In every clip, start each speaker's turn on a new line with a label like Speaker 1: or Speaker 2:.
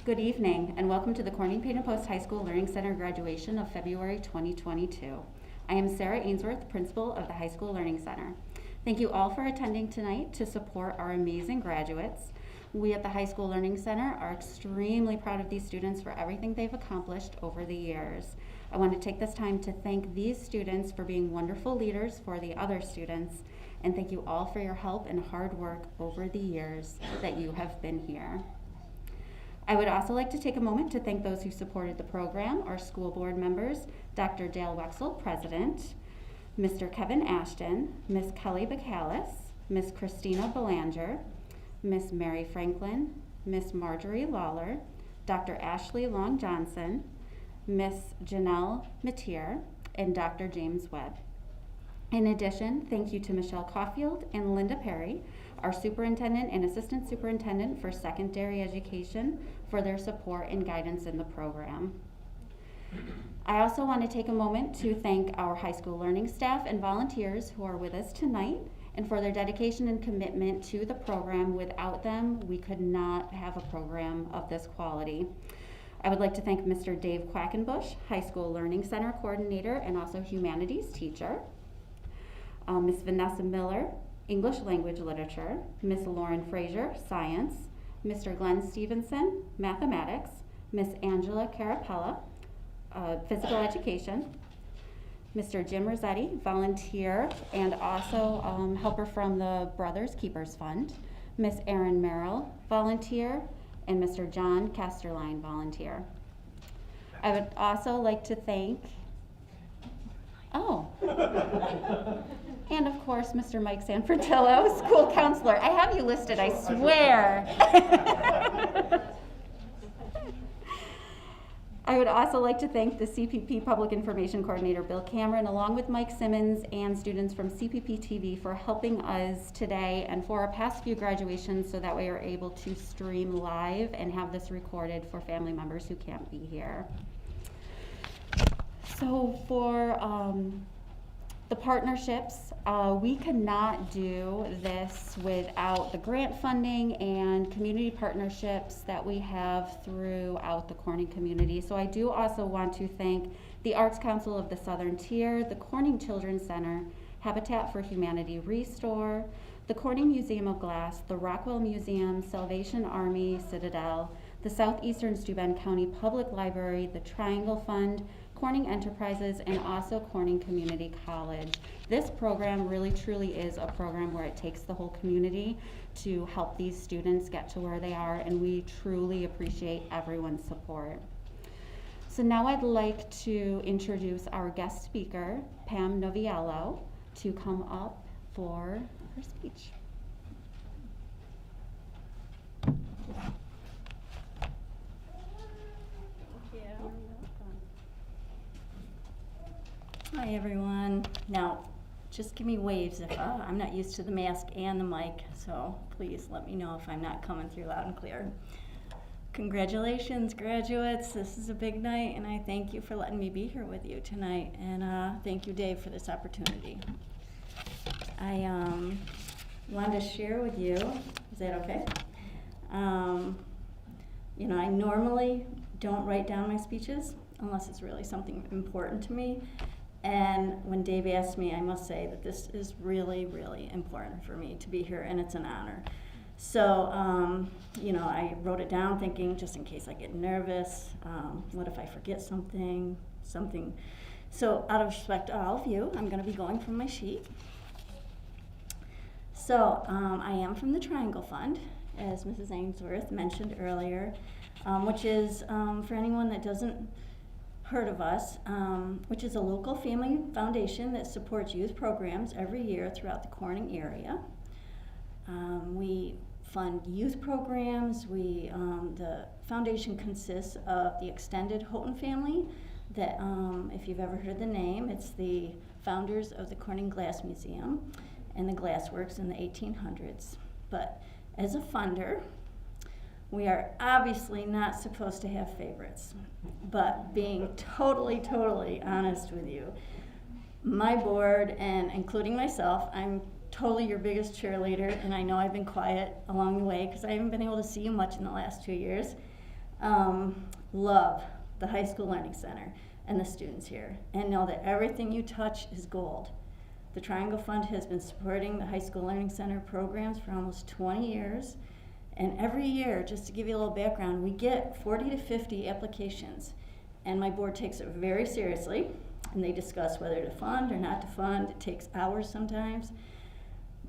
Speaker 1: Good evening, and welcome to the Corning Painted Post High School Learning Center graduation of February 2022. I am Sarah Ainsworth, principal of the High School Learning Center. Thank you all for attending tonight to support our amazing graduates. We at the High School Learning Center are extremely proud of these students for everything they've accomplished over the years. I want to take this time to thank these students for being wonderful leaders for the other students, and thank you all for your help and hard work over the years that you have been here. I would also like to take a moment to thank those who supported the program, our school board members, Dr. Dale Wexel, President, Mr. Kevin Ashton, Ms. Kelly Bacallis, Ms. Christina Belanger, Ms. Mary Franklin, Ms. Marjorie Lawler, Dr. Ashley Long Johnson, Ms. Janelle Matier, and Dr. James Webb. In addition, thank you to Michelle Caulfield and Linda Perry, our superintendent and assistant superintendent for secondary education, for their support and guidance in the program. I also want to take a moment to thank our high school learning staff and volunteers who are with us tonight and for their dedication and commitment to the program. Without them, we could not have a program of this quality. I would like to thank Mr. Dave Quackenbush, High School Learning Center Coordinator and also Humanities teacher, Ms. Vanessa Miller, English Language Literature, Ms. Lauren Frazier, Science, Mr. Glenn Stevenson, Mathematics, Ms. Angela Carapella, Physical Education, Mr. Jim Rossetti, Volunteer, and also helper from the Brothers Keepers Fund, Ms. Erin Merrill, Volunteer, and Mr. John Casterline, Volunteer. I would also like to thank, and of course, Mr. Mike Sanfratillo, school counselor. I have you listed, I swear. I would also like to thank the CPP Public Information Coordinator, Bill Cameron, along with Mike Simmons and students from CPP TV for helping us today and for our past few graduations so that we are able to stream live and have this recorded for family members who can't be here. So for the partnerships, we could not do this without the grant funding and community partnerships that we have throughout the Corning community. So I do also want to thank the Arts Council of the Southern Tier, the Corning Children's Center, Habitat for Humanity Restore, the Corning Museum of Glass, the Rockwell Museum, Salvation Army, Citadel, the Southeastern Steuben County Public Library, the Triangle Fund, Corning Enterprises, and also Corning Community College. This program really truly is a program where it takes the whole community to help these students get to where they are, and we truly appreciate everyone's support. So now I'd like to introduce our guest speaker, Pam Noviello, to come up for her speech.
Speaker 2: Hi everyone. Now, just give me waves if I'm not used to the mask and the mic, so please let me know if I'm not coming through loud and clear. Congratulations, graduates. This is a big night, and I thank you for letting me be here with you tonight, and thank you, Dave, for this opportunity. I wanted to share with you, is that okay? You know, I normally don't write down my speeches unless it's really something important to me. And when Dave asked me, I must say that this is really, really important for me to be here, and it's an honor. So, you know, I wrote it down thinking just in case I get nervous, what if I forget something. So out of respect to all of you, I'm going to be going from my sheet. So I am from the Triangle Fund, as Mrs. Ainsworth mentioned earlier, which is, for anyone that doesn't heard of us, which is a local family foundation that supports youth programs every year throughout the Corning area. We fund youth programs. The foundation consists of the extended Houghton family that, if you've ever heard the name, it's the founders of the Corning Glass Museum and the Glass Works in the 1800s. But as a funder, we are obviously not supposed to have favorites, but being totally honest with you, my board, and including myself, I'm totally your biggest cheerleader, and I know I've been quiet along the way because I haven't been able to see you much in the last 2 years. love the High School Learning Center and the students here, and know that everything you touch is gold. The Triangle Fund has been supporting the High School Learning Center programs for almost 20 years, and every year, just to give you a little background, we get 40 to 50 applications, and my board takes it very seriously, and they discuss whether to fund or not to fund. It takes hours sometimes,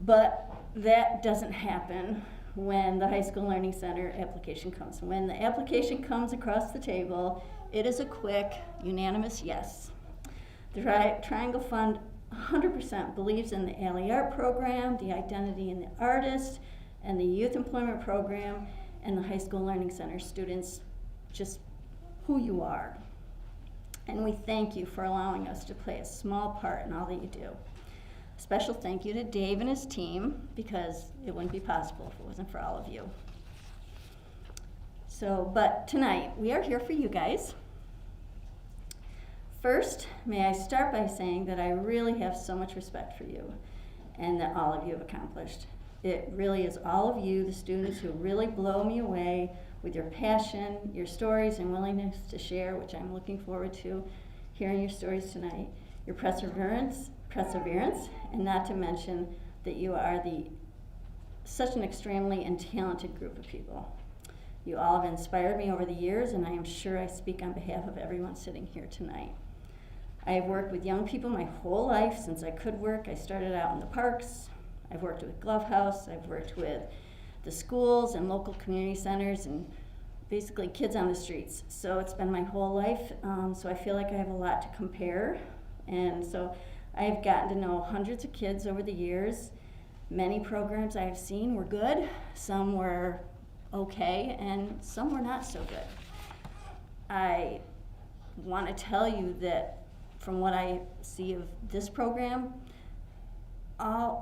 Speaker 2: but that doesn't happen when the High School Learning Center application comes. When the application comes across the table, it is a quick, unanimous yes. The Triangle Fund 100% believes in the Alley Art program, the Identity in the Artist, and the Youth Employment program, and the High School Learning Center students, just who you are. And we thank you for allowing us to play a small part in all that you do. A special thank you to Dave and his team, because it wouldn't be possible if it wasn't for all of you. But tonight, we are here for you guys. First, may I start by saying that I really have so much respect for you and that all of you have accomplished. It really is all of you, the students, who really blow me away with your passion, your stories, and willingness to share, which I'm looking forward to hearing your stories tonight, your perseverance, and not to mention that you are such an extremely and talented group of people. You all have inspired me over the years, and I am sure I speak on behalf of everyone sitting here tonight. I have worked with young people my whole life since I could work. I started out in the parks. I've worked with Glove House. I've worked with the schools and local community centers and basically kids on the streets. So it's been my whole life. So I feel like I have a lot to compare. And so I've gotten to know hundreds of kids over the years. Many programs I have seen were good. Some were okay, and some were not so good. I want to tell you that from what I see of this program,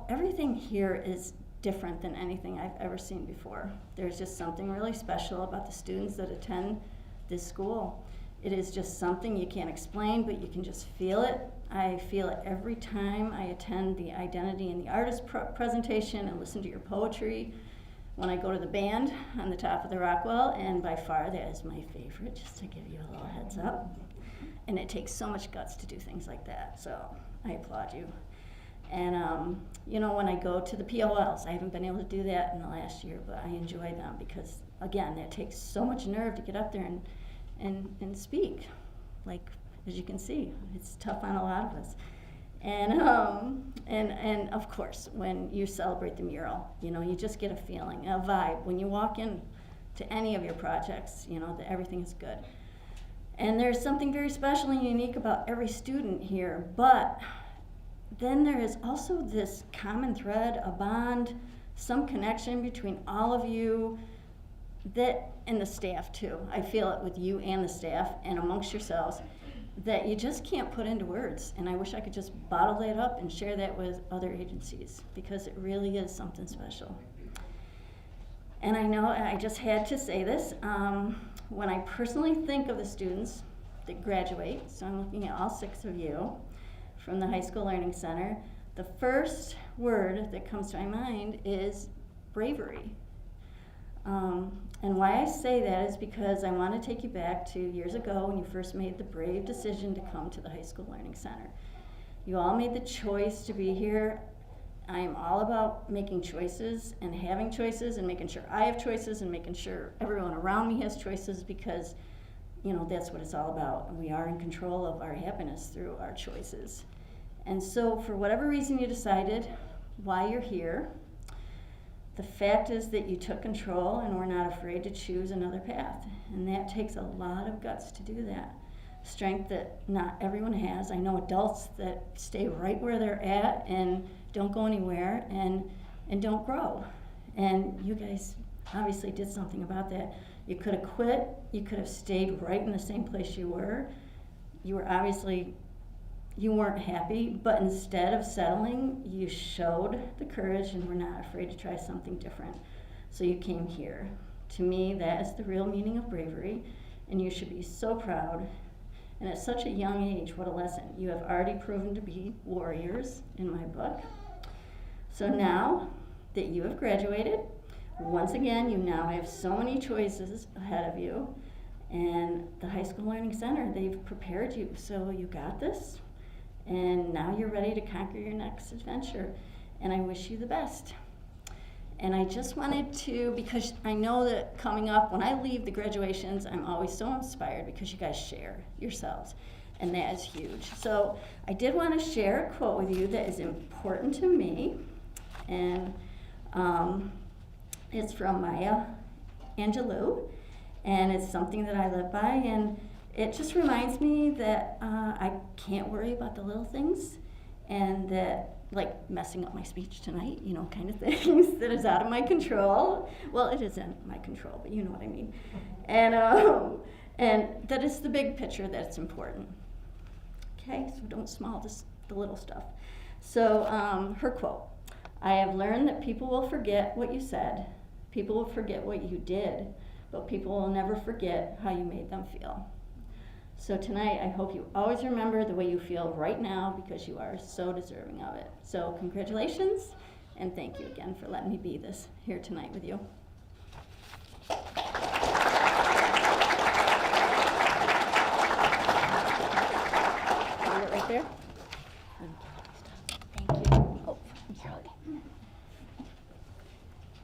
Speaker 2: everything here is different than anything I've ever seen before. There's just something really special about the students that attend this school. It is just something you can't explain, but you can just feel it. I feel it every time I attend the Identity in the Artist presentation and listen to your poetry. When I go to the band on the top of the Rockwell, and by far that is my favorite, just to give you a little heads up. And it takes so much guts to do things like that, so I applaud you. And when I go to the POLs, I haven't been able to do that in the last year, but I enjoy them because, again, that takes so much nerve to get up there and speak. Like, as you can see, it's tough on a lot of us. And of course, when you celebrate the mural, you just get a feeling, a vibe. When you walk in to any of your projects, that everything is good. And there's something very special and unique about every student here, but then there is also this common thread, a bond, some connection between all of you, and the staff too. I feel it with you and the staff and amongst yourselves, that you just can't put into words. And I wish I could just bottle that up and share that with other agencies, because it really is something special. And I know I just had to say this, when I personally think of the students that graduate, so I'm looking at all 6 of you from the High School Learning Center, the first word that comes to my mind is bravery. And why I say that is because I want to take you back to years ago when you first made the brave decision to come to the High School Learning Center. You all made the choice to be here. I am all about making choices and having choices and making sure I have choices and making sure everyone around me has choices, because that's what it's all about. We are in control of our happiness through our choices. And so for whatever reason you decided why you're here, the fact is that you took control and were not afraid to choose another path. And that takes a lot of guts to do that. Strength that not everyone has. I know adults that stay right where they're at and don't go anywhere and don't grow. And you guys obviously did something about that. You could have quit. You could have stayed right in the same place you were. You weren't happy, but instead of settling, you showed the courage and were not afraid to try something different. So you came here. To me, that is the real meaning of bravery, and you should be so proud. And at such a young age, what a lesson. You have already proven to be warriors in my book. So now that you have graduated, once again, you now have so many choices ahead of you. And the High School Learning Center, they've prepared you, so you got this, and now you're ready to conquer your next adventure, and I wish you the best. And I just wanted to, because I know that coming up, when I leave the graduations, I'm always so inspired because you guys share yourselves, and that is huge. So I did want to share a quote with you that is important to me, and it's from Maya Angelou, and it's something that I live by, and it just reminds me that I can't worry about the little things, and that, like messing up my speech tonight, you know, kind of things that is out of my control. Well, it is in my control, but you know what I mean. And that is the big picture that's important. Okay, so don't small the little stuff. So her quote, "I have learned that people will forget what you said, people will forget what you did, but people will never forget how you made them feel." So tonight, I hope you always remember the way you feel right now, because you are so deserving of it. So congratulations, and thank you again for letting me be this here tonight with you. Right there. Thank you. Oh, I'm sorry.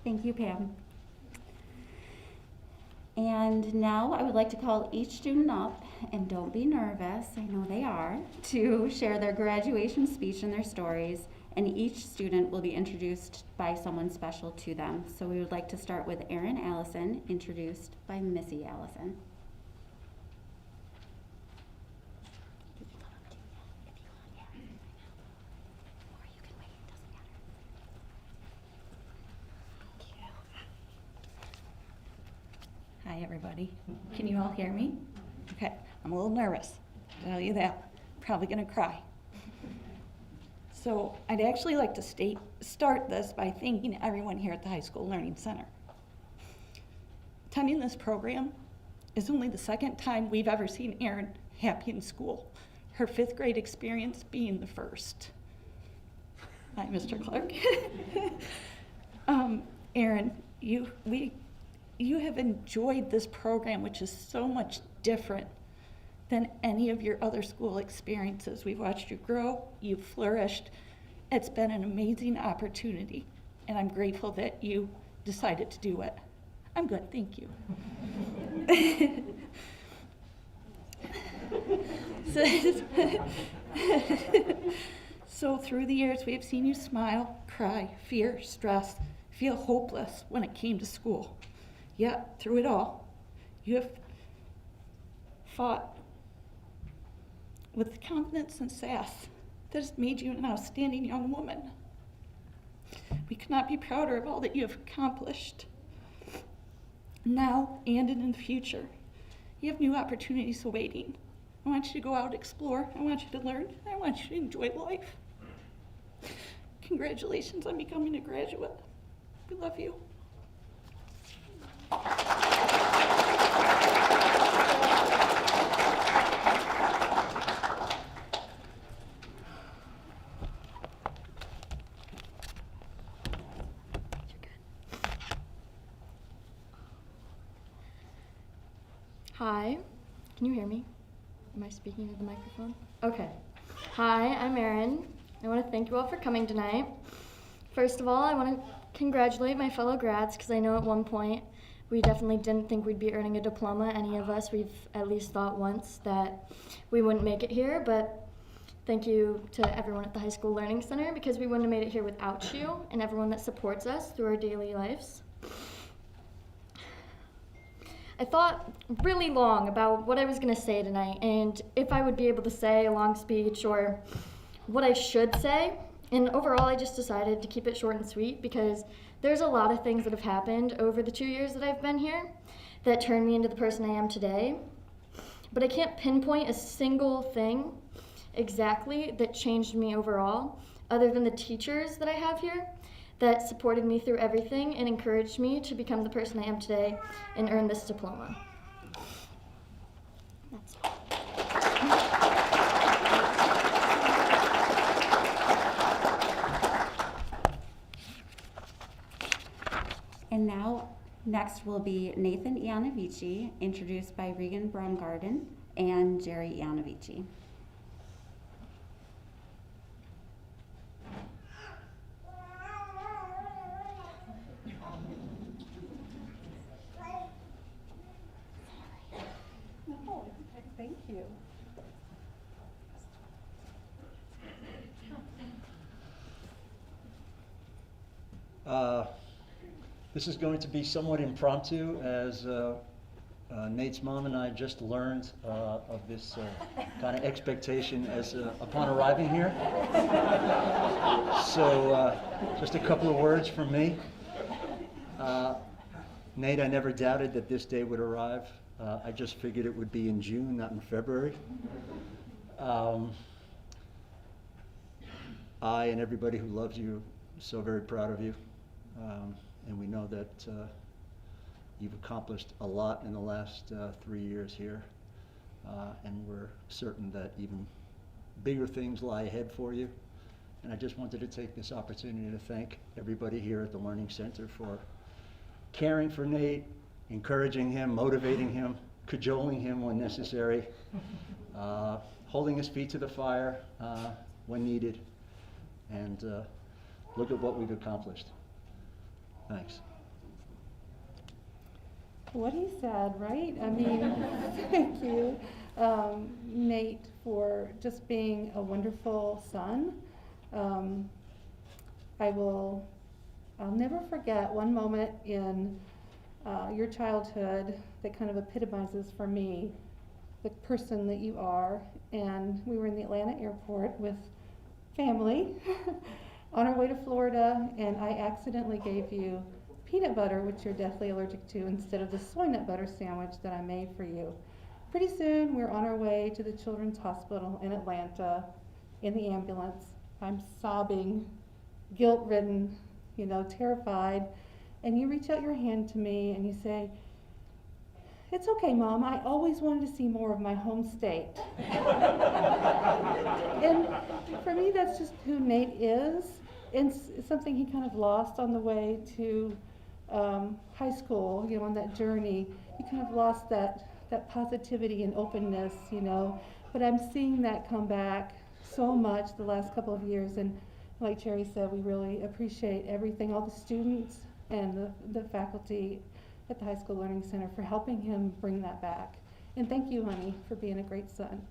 Speaker 1: Thank you, Pam. And now I would like to call each student up, and don't be nervous, I know they are, to share their graduation speech and their stories, and each student will be introduced by someone special to them. So we would like to start with Erin Allison, introduced by Missy Allison.
Speaker 3: Hi, everybody. Can you all hear me? Okay, I'm a little nervous, I'll tell you that. Probably gonna cry. So I'd actually like to start this by thanking everyone here at the High School Learning Center. Attending this program is only the second time we've ever seen Erin happy in school, her 5th grade experience being the first. Hi, Mr. Clark. Erin, you have enjoyed this program, which is so much different than any of your other school experiences. We've watched you grow, you've flourished. It's been an amazing opportunity, and I'm grateful that you decided to do it. I'm good, thank you. So through the years, we have seen you smile, cry, fear, stress, feel hopeless when it came to school. Yet, through it all, you have fought with confidence and sass that has made you an outstanding young woman. We could not be prouder of all that you have accomplished. Now and in the future, you have new opportunities awaiting. I want you to go out and explore. I want you to learn. I want you to enjoy life. Congratulations on becoming a graduate. We love you.
Speaker 4: Hi, can you hear me? Am I speaking to the microphone? Okay. Hi, I'm Erin. I want to thank you all for coming tonight. First of all, I want to congratulate my fellow grads, because I know at one point we definitely didn't think we'd be earning a diploma, any of us. We've at least thought once that we wouldn't make it here, but thank you to everyone at the High School Learning Center, because we wouldn't have made it here without you and everyone that supports us through our daily lives. I thought really long about what I was going to say tonight, and if I would be able to say a long speech or what I should say. And overall, I just decided to keep it short and sweet, because there's a lot of things that have happened over the 2 years that I've been here that turned me into the person I am today. But I can't pinpoint a single thing exactly that changed me overall, other than the teachers that I have here that supported me through everything and encouraged me to become the person I am today and earn this diploma. That's all.
Speaker 1: And now Next will be Nathan Ianovici, introduced by Regan Brom Garden and Jerry Ianovici.
Speaker 3: Thank you.
Speaker 5: This is going to be somewhat impromptu, as Nate's mom and I just learned of this kind of expectation as upon arriving here. So just a couple of words from me. Nate, I never doubted that this day would arrive. I just figured it would be in June, not in February. I and everybody who loves you are so very proud of you. And we know that you've accomplished a lot in the last 3 years here. And we're certain that even bigger things lie ahead for you. And I just wanted to take this opportunity to thank everybody here at the Learning Center for caring for Nate, encouraging him, motivating him, cajoling him when necessary, holding his feet to the fire when needed. And look at what we've accomplished. Thanks.
Speaker 3: What he said, right? I mean, thank you, Nate, for just being a wonderful son. I'll never forget one moment in your childhood that kind of epitomizes for me the person that you are. And we were in the Atlanta airport with family on our way to Florida, and I accidentally gave you peanut butter, which you're deathly allergic to, instead of the soy nut butter sandwich that I made for you. Pretty soon, we're on our way to the Children's Hospital in Atlanta in the ambulance. I'm sobbing, guilt-ridden, terrified, and you reach out your hand to me and you say, "It's okay, Mom, I always wanted to see more of my home state." And for me, that's just who Nate is, and it's something he kind of lost on the way to high school, on that journey. He kind of lost that positivity and openness, but I'm seeing that come back so much the last couple of years, and like Cherry said, we really appreciate everything, all the students and the faculty at the High School Learning Center for helping him bring that back. And thank you, honey, for being a great son.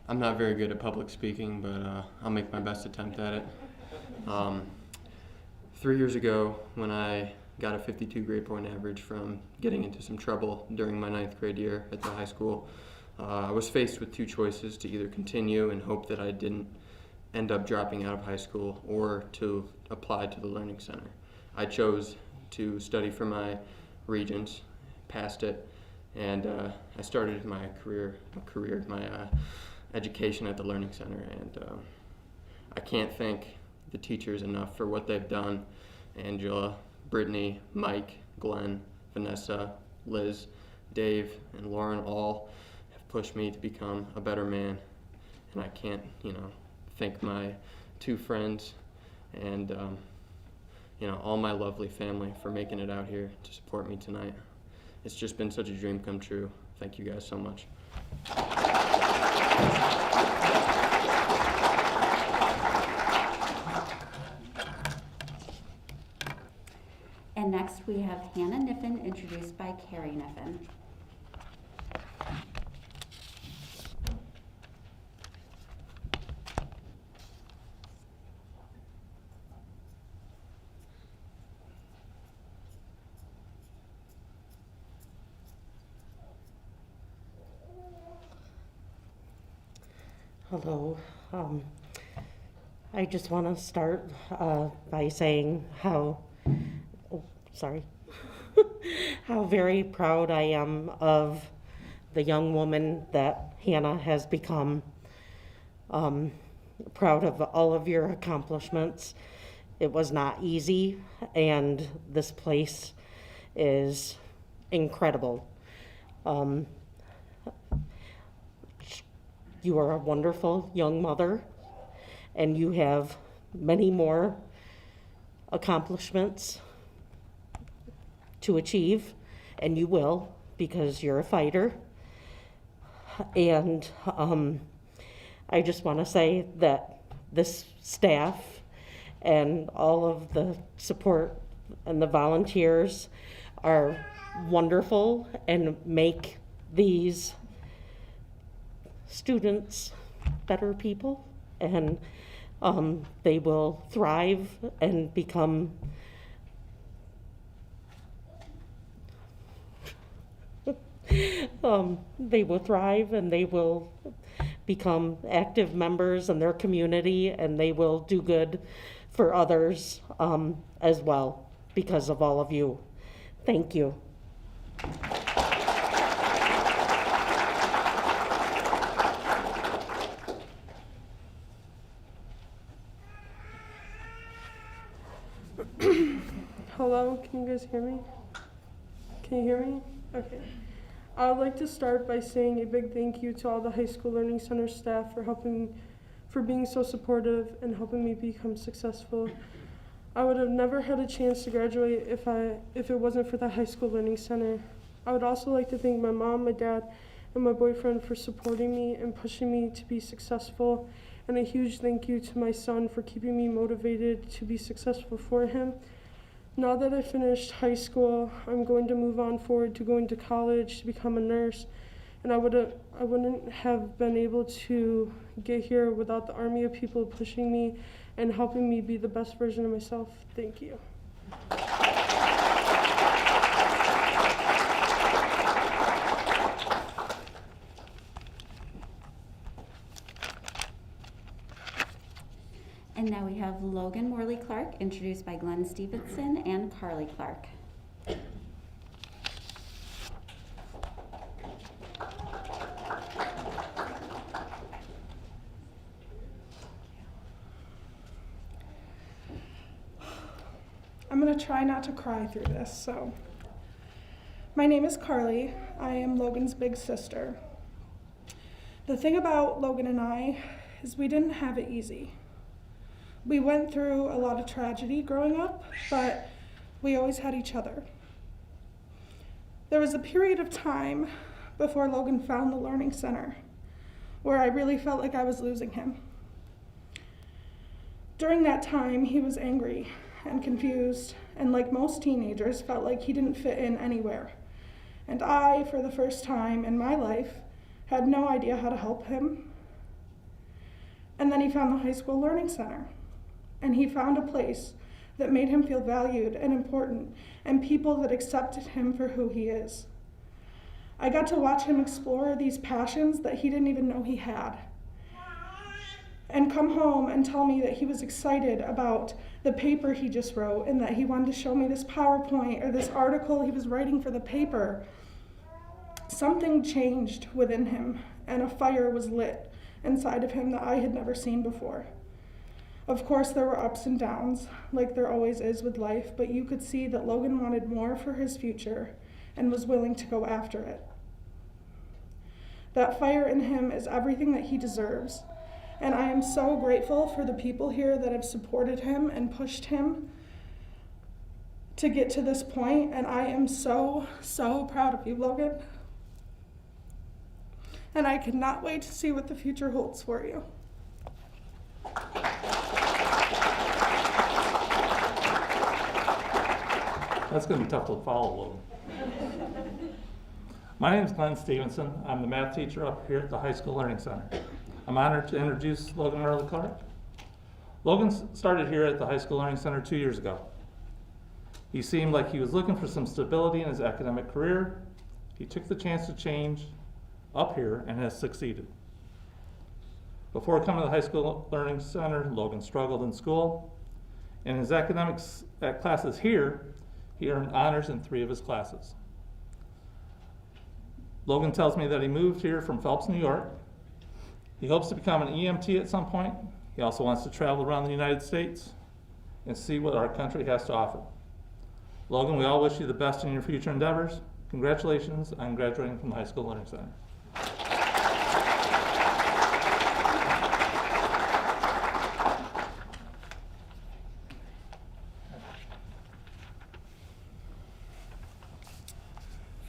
Speaker 6: I'm not very good at public speaking, but I'll make my best attempt at it. 3 years ago, when I got a 52 grade point average from getting into some trouble during my 9th grade year at the high school, I was faced with two choices: to either continue and hope that I didn't end up dropping out of high school, or to apply to the Learning Center. I chose to study for my Regents, passed it, and I started my education at the Learning Center, and I can't thank the teachers enough for what they've done. Angela, Brittany, Mike, Glenn, Vanessa, Liz, Dave, and Lauren all have pushed me to become a better man, and I can't, thank my two friends and, all my lovely family for making it out here to support me tonight. It's just been such a dream come true. Thank you guys so much.
Speaker 1: And next we have Hannah Niffin, introduced by Carrie Niffin.
Speaker 7: Hello. I just want to start by saying how very proud I am of the young woman that Hannah has become. Proud of all of your accomplishments. It was not easy, and this place is incredible. You are a wonderful young mother, and you have many more accomplishments to achieve, and you will, because you're a fighter. And I just want to say that this staff and all of the support and the volunteers are wonderful and make these students better people, and they will thrive and become they will thrive and they will become active members in their community, and they will do good for others as well because of all of you. Thank you.
Speaker 8: Hello, can you guys hear me? Can you hear me? Okay. I would like to start by saying a big thank you to all the High School Learning Center staff for being so supportive and helping me become successful. I would have never had a chance to graduate if it wasn't for the High School Learning Center. I would also like to thank my mom, my dad, and my boyfriend for supporting me and pushing me to be successful. And a huge thank you to my son for keeping me motivated to be successful for him. Now that I finished high school, I'm going to move on forward to going to college to become a nurse. And I wouldn't have been able to get here without the army of people pushing me and helping me be the best version of myself. Thank you.
Speaker 1: And now we have Logan Morley Clark, introduced by Glenn Stevenson and Carly Clark.
Speaker 9: I'm going to try not to cry through this. So, my name is Carly. I am Logan's big sister. The thing about Logan and I is we didn't have it easy. We went through a lot of tragedy growing up, but we always had each other. There was a period of time before Logan found the Learning Center where I really felt like I was losing him. During that time, he was angry and confused, and like most teenagers, felt like he didn't fit in anywhere. And I, for the first time in my life, had no idea how to help him. And then he found the High School Learning Center, and he found a place that made him feel valued and important, and people that accepted him for who he is. I got to watch him explore these passions that he didn't even know he had, and come home and tell me that he was excited about the paper he just wrote and that he wanted to show me this PowerPoint or this article he was writing for the paper. Something changed within him, and a fire was lit inside of him that I had never seen before. Of course, there were ups and downs, like there always is with life, but you could see that Logan wanted more for his future and was willing to go after it. That fire in him is everything that he deserves, and I am so grateful for the people here that have supported him and pushed him to get to this point, and I am so, so proud of you, Logan. And I cannot wait to see what the future holds for you.
Speaker 10: That's going to be tough to follow, Logan. My name is Glenn Stevenson. I'm the math teacher up here at the High School Learning Center. I'm honored to introduce Logan Morley Clark. Logan started here at the High School Learning Center 2 years ago. He seemed like he was looking for some stability in his academic career. He took the chance to change up here and has succeeded. Before coming to the High School Learning Center, Logan struggled in school. In his academics classes here, he earned honors in 3 of his classes. Logan tells me that he moved here from Phelps, New York. He hopes to become an EMT at some point. He also wants to travel around the United States and see what our country has to offer. Logan, we all wish you the best in your future endeavors. Congratulations on graduating from the High School Learning Center.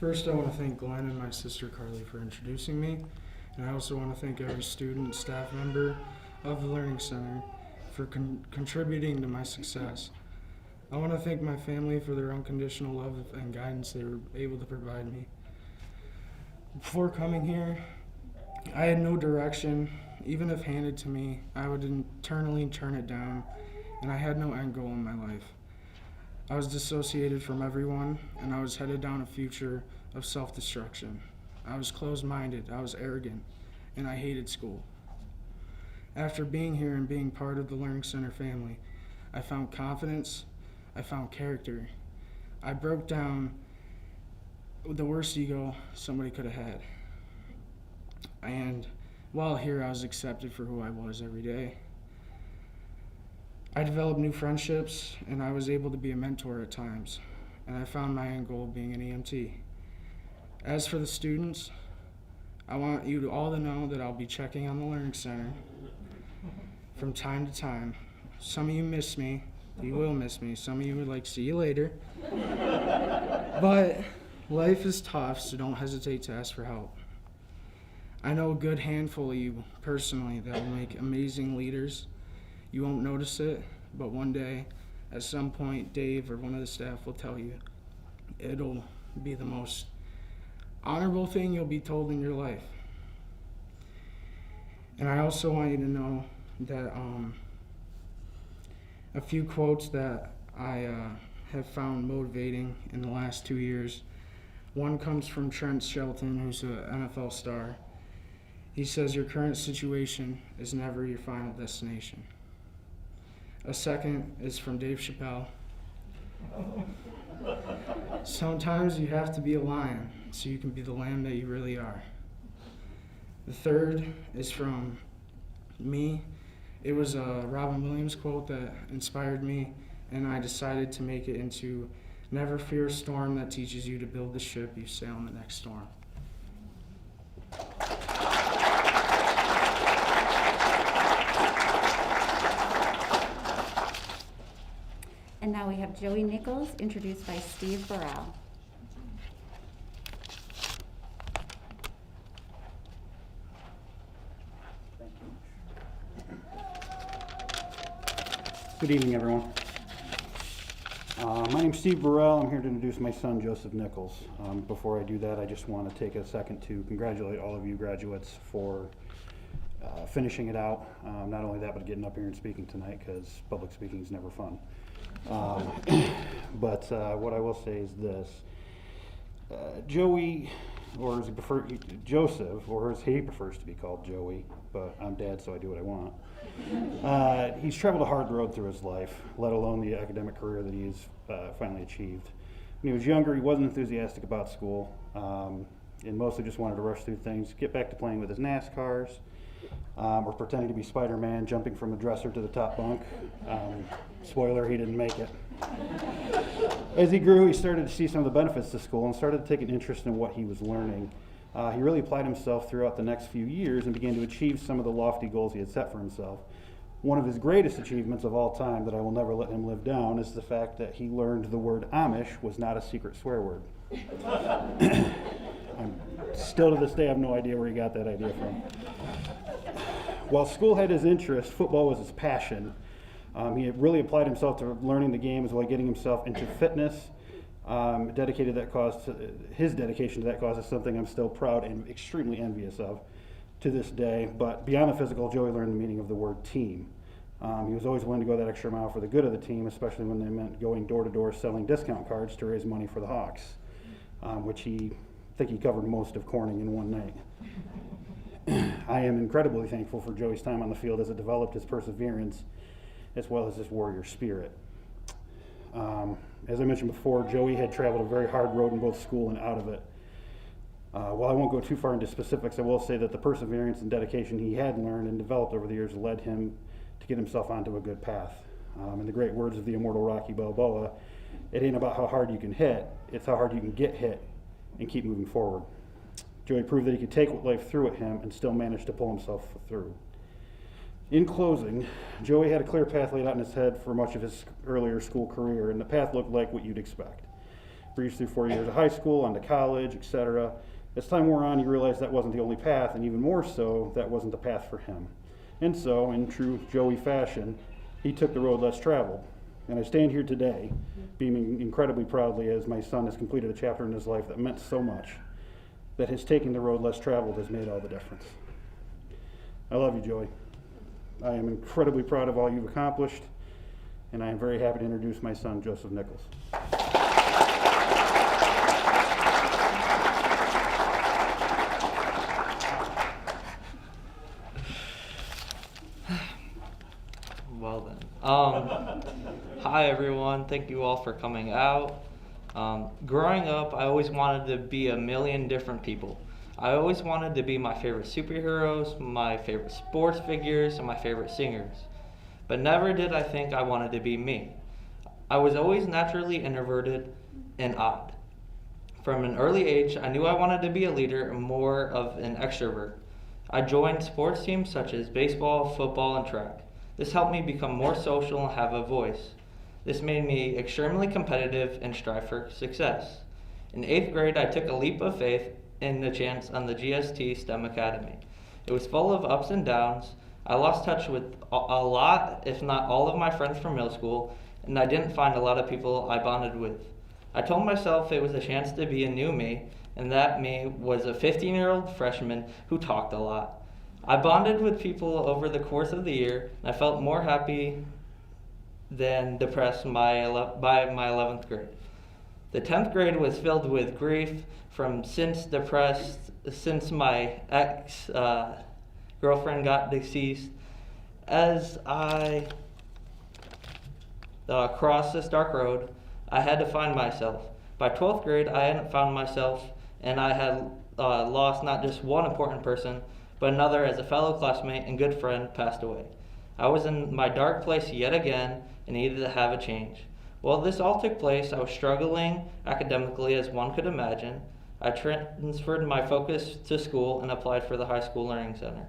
Speaker 11: First, I want to thank Glenn and my sister Carly for introducing me, and I also want to thank every student and staff member of the Learning Center for contributing to my success. I want to thank my family for their unconditional love and guidance they were able to provide me. Before coming here, I had no direction. Even if handed to me, I would internally turn it down, and I had no end goal in my life. I was dissociated from everyone, and I was headed down a future of self-destruction. I was closed-minded, I was arrogant, and I hated school. After being here and being part of the Learning Center family, I found confidence, I found character. I broke down the worst ego somebody could have had. And while here, I was accepted for who I was every day. I developed new friendships, and I was able to be a mentor at times, and I found my end goal being an EMT. As for the students, I want you all to know that I'll be checking on the Learning Center from time to time. Some of you miss me. You will miss me. Some of you would like, see you later. But life is tough, so don't hesitate to ask for help. I know a good handful of you personally that will make amazing leaders. You won't notice it, but one day, at some point, Dave or one of the staff will tell you. It'll be the most honorable thing you'll be told in your life. And I also want you to know that a few quotes that I have found motivating in the last 2 years. One comes from Trent Shelton, who's an NFL star. He says, your current situation is never your final destination. A second is from Dave Chappelle. Sometimes you have to be a lion so you can be the lamb that you really are. The third is from me. It was a Robin Williams quote that inspired me, and I decided to make it into, never fear a storm that teaches you to build the ship you sail in the next storm.
Speaker 1: And now we have Joey Nichols, introduced by Steve Burrell.
Speaker 12: Good evening, everyone. My name's Steve Burrell. I'm here to introduce my son, Joseph Nichols. Before I do that, I just want to take a second to congratulate all of you graduates for finishing it out. Not only that, but getting up here and speaking tonight, because public speaking is never fun. But what I will say is this. Joey, or as he Joseph, or as he prefers to be called, Joey, but I'm dad, so I do what I want. He's traveled a hard road through his life, let alone the academic career that he's finally achieved. When he was younger, he wasn't enthusiastic about school, and mostly just wanted to rush through things, get back to playing with his NASCARs, or pretending to be Spider-Man, jumping from the dresser to the top bunk. Spoiler, he didn't make it. As he grew, he started to see some of the benefits to school and started to take an interest in what he was learning. He really applied himself throughout the next few years and began to achieve some of the lofty goals he had set for himself. One of his greatest achievements of all time that I will never let him live down is the fact that he learned the word Amish was not a secret swear word. Still to this day, I have no idea where he got that idea from. While school had his interest, football was his passion. He had really applied himself to learning the game as well as getting himself into fitness. His dedication to that cause is something I'm still proud and extremely envious of to this day. But beyond the physical, Joey learned the meaning of the word team. He was always willing to go that extra mile for the good of the team, especially when they meant going door to door selling discount cards to raise money for the Hawks, which I think he covered most of Corning in one night. I am incredibly thankful for Joey's time on the field as it developed his perseverance as well as his warrior spirit. As I mentioned before, Joey had traveled a very hard road in both school and out of it. While I won't go too far into specifics, I will say that the perseverance and dedication he had learned and developed over the years led him to get himself onto a good path. In the great words of the immortal Rocky Balboa, it ain't about how hard you can hit, it's how hard you can get hit and keep moving forward. Joey proved that he could take what life threw at him and still manage to pull himself through. In closing, Joey had a clear path laid out in his head for much of his earlier school career, and the path looked like what you'd expect. breezed through 4 years of high school, on to college, etc. As time wore on, he realized that wasn't the only path, and even more so, that wasn't the path for him. And so, in true Joey fashion, he took the road less traveled. And I stand here today, beaming incredibly proudly as my son has completed a chapter in his life that meant so much, that his taking the road less traveled has made all the difference. I love you, Joey. I am incredibly proud of all you've accomplished, and I am very happy to introduce my son, Joseph Nichols.
Speaker 13: Well then. Hi everyone, thank you all for coming out. Growing up, I always wanted to be a million different people. I always wanted to be my favorite superheroes, my favorite sports figures, and my favorite singers. But never did I think I wanted to be me. I was always naturally introverted and odd. From an early age, I knew I wanted to be a leader and more of an extrovert. I joined sports teams such as baseball, football, and track. This helped me become more social and have a voice. This made me extremely competitive and strive for success. In 8th grade, I took a leap of faith in the chance on the GST STEM Academy. It was full of ups and downs. I lost touch with a lot, if not all of my friends from middle school, and I didn't find a lot of people I bonded with. I told myself it was a chance to be a new me, and that me was a 15-year-old freshman who talked a lot. I bonded with people over the course of the year, and I felt more happy than depressed by my 11th grade. The 10th grade was filled with grief since my ex-girlfriend got deceased. As I crossed this dark road, I had to find myself. By 12th grade, I hadn't found myself, and I had lost not just one important person, but another as a fellow classmate and good friend passed away. I was in my dark place yet again and needed to have a change. While this all took place, I was struggling academically as one could imagine. I transferred my focus to school and applied for the High School Learning Center.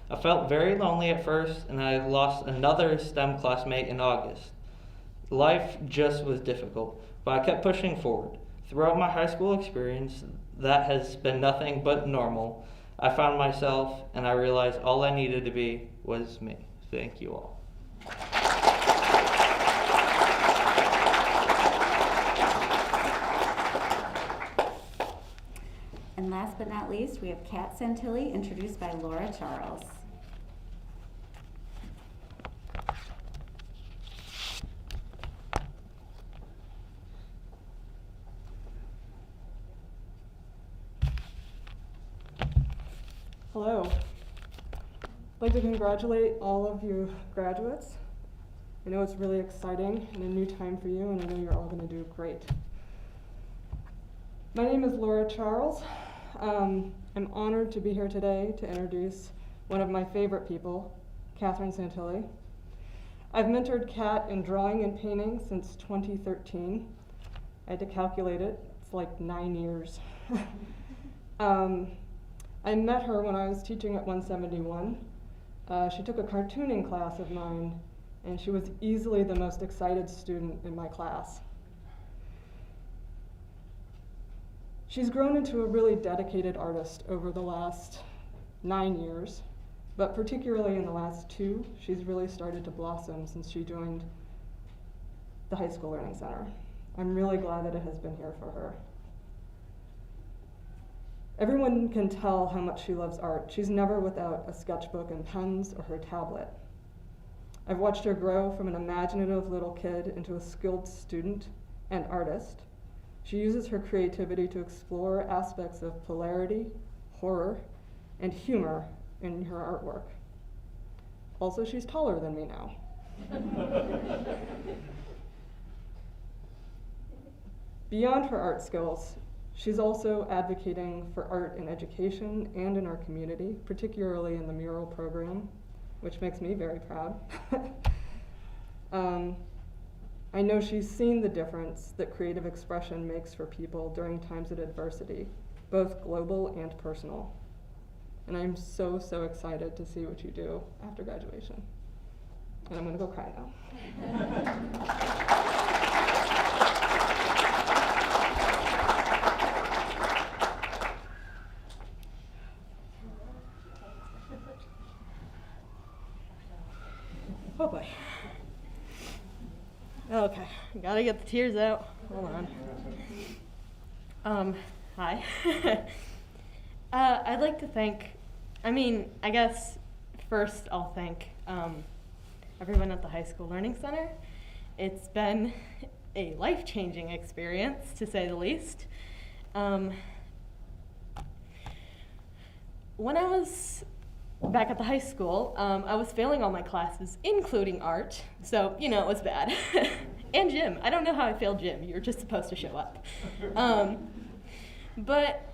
Speaker 13: I felt very lonely at first, and I lost another STEM classmate in August. Life just was difficult, but I kept pushing forward. Throughout my high school experience, that has been nothing but normal. I found myself, and I realized all I needed to be was me. Thank you all.
Speaker 1: And last but not least, we have Kat Santilli, introduced by Laura Charles.
Speaker 14: Hello. I'd like to congratulate all of you graduates. I know it's really exciting and a new time for you, and I know you're all going to do great. My name is Laura Charles. I'm honored to be here today to introduce one of my favorite people, Katherine Santilli. I've mentored Kat in drawing and painting since 2013. I had to calculate it. It's like 9 years. I met her when I was teaching at 171. She took a cartooning class of mine, and she was easily the most excited student in my class. She's grown into a really dedicated artist over the last 9 years, but particularly in the last 2, she's really started to blossom since she joined the High School Learning Center. I'm really glad that it has been here for her. Everyone can tell how much she loves art. She's never without a sketchbook and pens or her tablet. I've watched her grow from an imaginative little kid into a skilled student and artist. She uses her creativity to explore aspects of polarity, horror, and humor in her artwork. Also, she's taller than me now. Beyond her art skills, she's also advocating for art in education and in our community, particularly in the mural program, which makes me very proud. I know she's seen the difference that creative expression makes for people during times of adversity, both global and personal. And I'm so, so excited to see what you do after graduation. And I'm gonna go cry now.
Speaker 15: Gotta get the tears out. Hold on. Hi. I'd like to thank, I guess first I'll thank everyone at the High School Learning Center. It's been a life-changing experience, to say the least. When I was back at the high school, I was failing all my classes, including art, so, it was bad. And gym. I don't know how I failed gym. You're just supposed to show up. But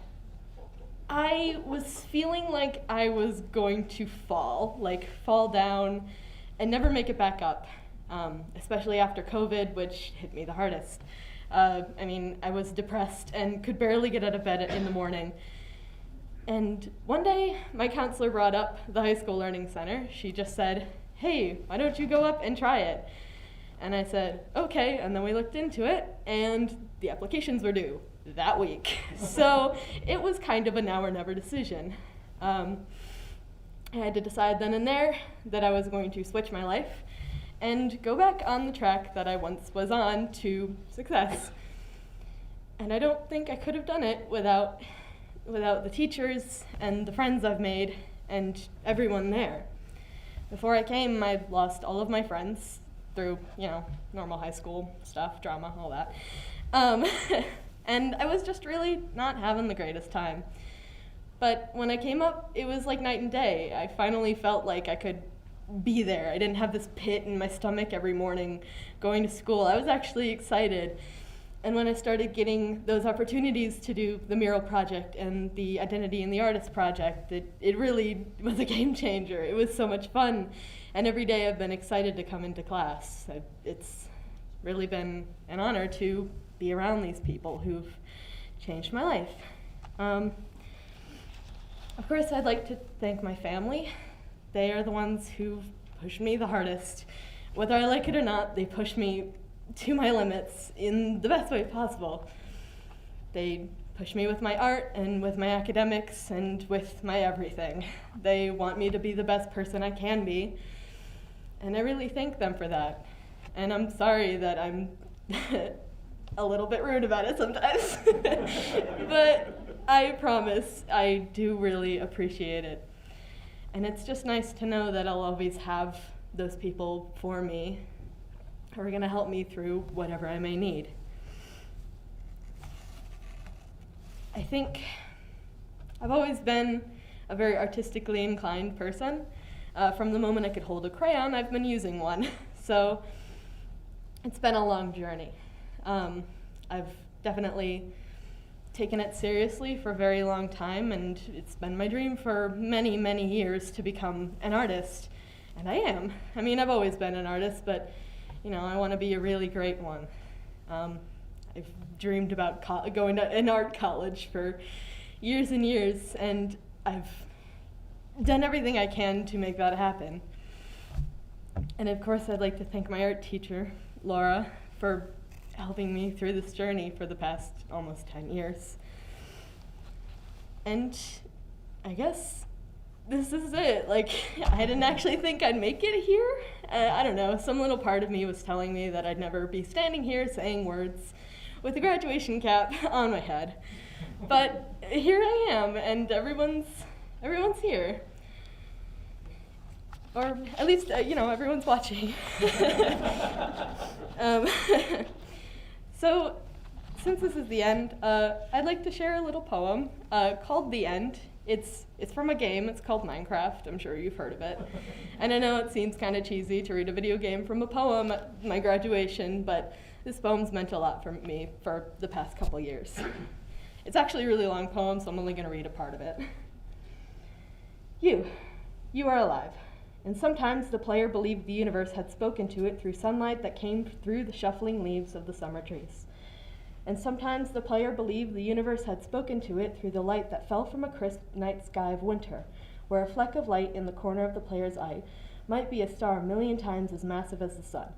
Speaker 15: I was feeling like I was going to fall down and never make it back up, especially after COVID, which hit me the hardest. I was depressed and could barely get out of bed in the morning. And one day, my counselor brought up the High School Learning Center. She just said, "Hey, why don't you go up and try it?" And I said, okay, and then we looked into it, and the applications were due that week. So it was kind of a now or never decision. I had to decide then and there that I was going to switch my life and go back on the track that I once was on to success. And I don't think I could have done it without the teachers and the friends I've made and everyone there. Before I came, I lost all of my friends through, normal high school stuff, drama, all that. And I was just really not having the greatest time. But when I came up, it was like night and day. I finally felt like I could be there. I didn't have this pit in my stomach every morning going to school. I was actually excited. And when I started getting those opportunities to do the mural project and the Identity in the Artist project, it really was a game changer. It was so much fun. And every day I've been excited to come into class. It's really been an honor to be around these people who've changed my life. Of course, I'd like to thank my family. They are the ones who pushed me the hardest. Whether I like it or not, they push me to my limits in the best way possible. They push me with my art and with my academics and with my everything. They want me to be the best person I can be, and I really thank them for that. And I'm sorry that I'm a little bit rude about it sometimes, but I promise I do really appreciate it. And it's just nice to know that I'll always have those people for me who are going to help me through whatever I may need. I think I've always been a very artistically inclined person. From the moment I could hold a crayon, I've been using one. So it's been a long journey. I've definitely taken it seriously for a very long time, and it's been my dream for many, many years to become an artist. And I am. I've always been an artist, but I want to be a really great one. I've dreamed about going to an art college for years and years, and I've done everything I can to make that happen. And of course, I'd like to thank my art teacher, Laura, for helping me through this journey for the past almost 10 years. And I guess this is it. I didn't actually think I'd make it here. I don't know, some little part of me was telling me that I'd never be standing here saying words with a graduation cap on my head. But here I am, and everyone's here. Or at least, everyone's watching. So, since this is the end, I'd like to share a little poem called The End. It's from a game. It's called Minecraft. I'm sure you've heard of it. And I know it seems kind of cheesy to read a video game from a poem at my graduation, but this poem's meant a lot for me for the past couple years. It's actually a really long poem, so I'm only going to read a part of it. You are alive. And sometimes the player believed the universe had spoken to it through sunlight that came through the shuffling leaves of the summer trees. And sometimes the player believed the universe had spoken to it through the light that fell from a crisp night sky of winter, where a fleck of light in the corner of the player's eye might be a star 1,000,000 times as massive as the sun,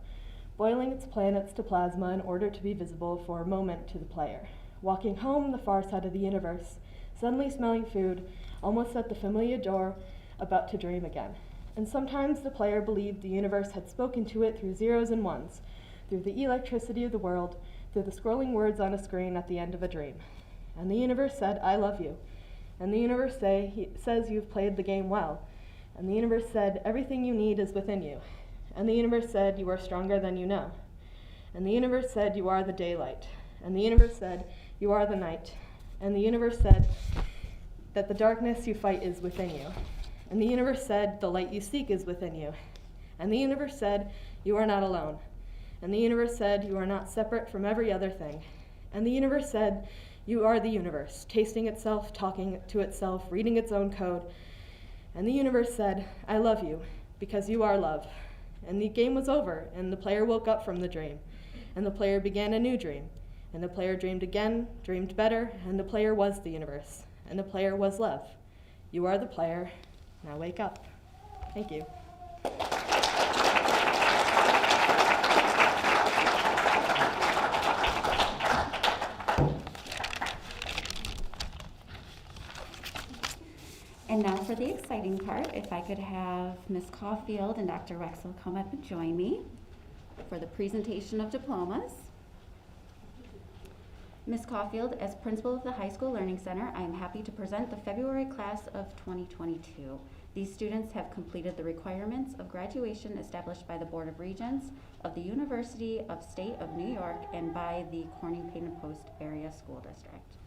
Speaker 15: boiling its planets to plasma in order to be visible for a moment to the player. Walking home the far side of the universe, suddenly smelling food, almost at the familiar door, about to dream again. And sometimes the player believed the universe had spoken to it through zeros and ones, through the electricity of the world, through the scrolling words on a screen at the end of a dream. And the universe said, I love you. And the universe says you've played the game well. And the universe said, everything you need is within you. And the universe said, you are stronger than you know. And the universe said, you are the daylight. And the universe said, you are the night. And the universe said that the darkness you fight is within you. And the universe said, the light you seek is within you. And the universe said, you are not alone. And the universe said, you are not separate from every other thing. And the universe said, you are the universe, tasting itself, talking to itself, reading its own code. And the universe said, I love you, because you are love. And the game was over, and the player woke up from the dream. And the player began a new dream. And the player dreamed again, dreamed better, and the player was the universe. And the player was love. You are the player. Now wake up. Thank you.
Speaker 1: And now for the exciting part, if I could have Ms. Caulfield and Dr. Wexel come up and join me for the presentation of diplomas. Ms. Caulfield, as principal of the High School Learning Center, I am happy to present the February class of 2022. These students have completed the requirements of graduation established by the Board of Regents of the University of State of New York and by the Corning Painted Post Area School District.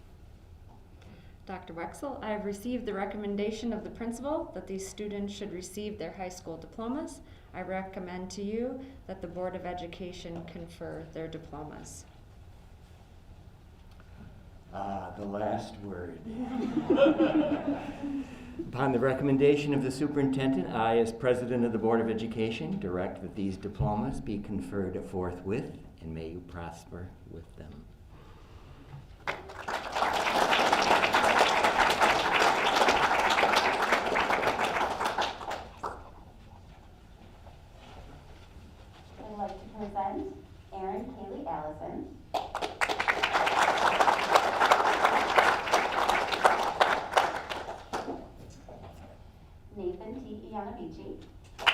Speaker 16: Dr. Wexel, I have received the recommendation of the principal that these students should receive their high school diplomas. I recommend to you that the Board of Education confer their diplomas.
Speaker 17: The last word. Upon the recommendation of the superintendent, I, as president of the Board of Education, direct that these diplomas be conferred forthwith, and may you prosper with them.
Speaker 1: I'd like to present Allison. Nevin T. It's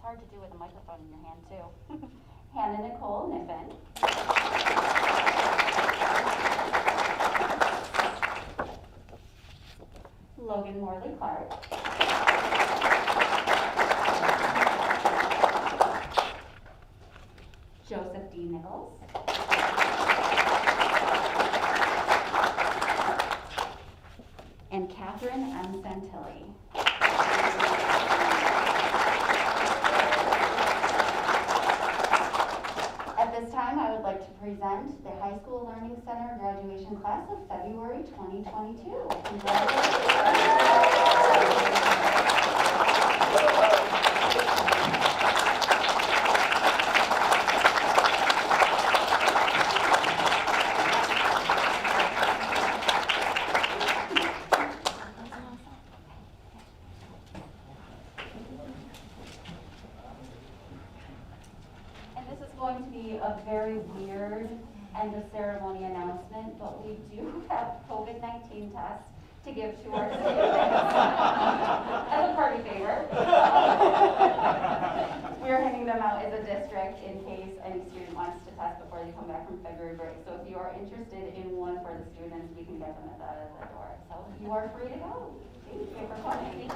Speaker 1: hard to do with a microphone in your hand too. Hannah Nicole Nevin. Logan Morley Clark. Joseph D. Nichols. And Katherine Santilli. At this time, I would like to present the High School Learning Center graduation class of February 2022. Congratulations. Going to be a very weird end of ceremony announcement, but we do have COVID-19 tests to give to our students as a party favor. We are handing them out as a district in case any student wants to test before they come back from February break. So if you are interested in one for the students, we can get them at the door. So you are free to go. Thank you for coming.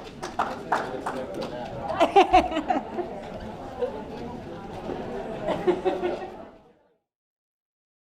Speaker 1: Thank you.